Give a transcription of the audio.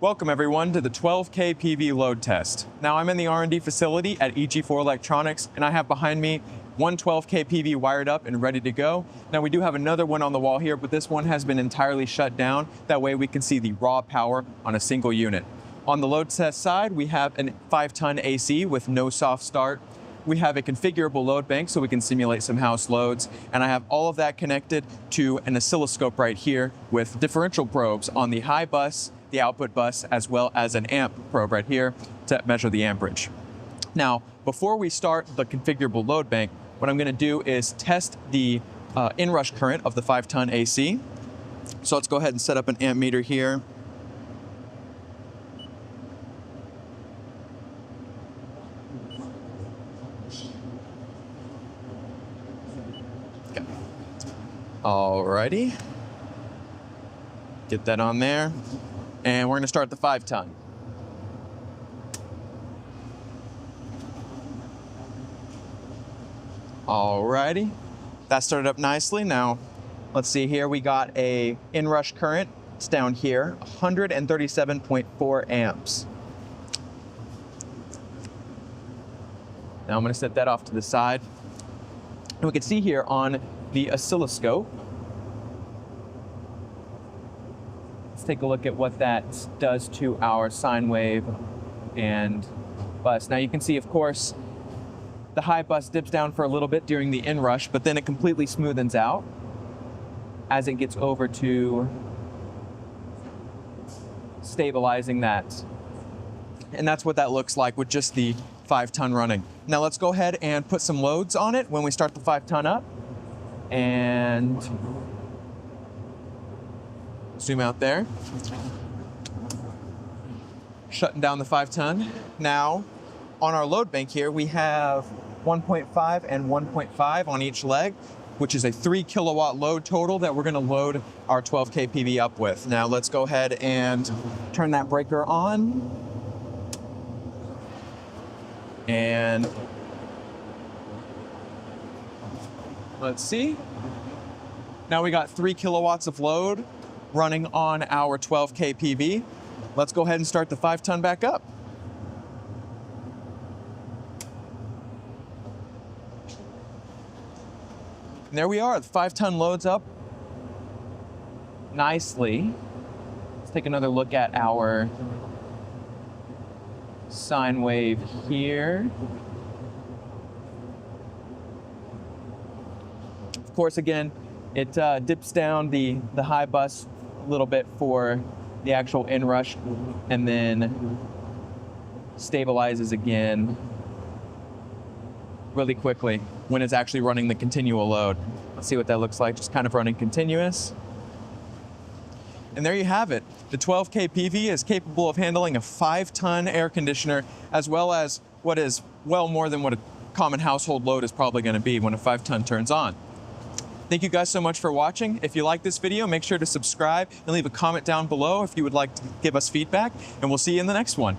Welcome everyone to the 12kPV load test. Now I'm in the R&D facility at EG4 Electronics, and I have behind me one 12kPV wired up and ready to go. Now we do have another one on the wall here, but this one has been entirely shut down. That way we can see the raw power on a single unit. On the load test side, we have a 5-ton AC with no soft start. We have a configurable load bank so we can simulate some house loads. And I have all of that connected to an oscilloscope right here with differential probes on the high bus, the output bus, as well as an amp probe right here to measure the amperage. Now, before we start the configurable load bank, what I'm gonna do is test the inrush current of the 5-ton AC. So let's go ahead and set up an amp meter here. Okay. Alrighty. Get that on there. And we're gonna start the 5-ton. Alrighty, that started up nicely. Now, let's see here, we got a inrush current. It's down here, 137.4 amps. Now I'm gonna set that off to the side. And we can see here on the oscilloscope, let's take a look at what that does to our sine wave and bus. Now you can see, of course, the high bus dips down for a little bit during the inrush, but then it completely smoothens out as it gets over to stabilizing that. And that's what that looks like with just the 5-ton running. Now let's go ahead and put some loads on it when we start the 5-ton up. And zoom out there. Shutting down the 5-ton. Now, on our load bank here, we have 1.5 and 1.5 on each leg, which is a 3 kilowatt load total that we're gonna load our 12kPV up with. Now let's go ahead and turn that breaker on. And let's see. Now we got 3 kilowatts of load running on our 12kPV. Let's go ahead and start the 5-ton back up. And there we are, the 5-ton loads up nicely. Let's take another look at our sine wave here. Of course, again, it dips down the high bus a little bit for the actual inrush and then stabilizes again really quickly when it's actually running the continual load. Let's see what that looks like, just kind of running continuous. And there you have it. The 12kPV is capable of handling a 5-ton air conditioner, as well as what is well more than what a common household load is probably gonna be when a 5-ton turns on. Thank you guys so much for watching. If you like this video, make sure to subscribe and leave a comment down below if you would like to give us feedback, and we'll see you in the next one.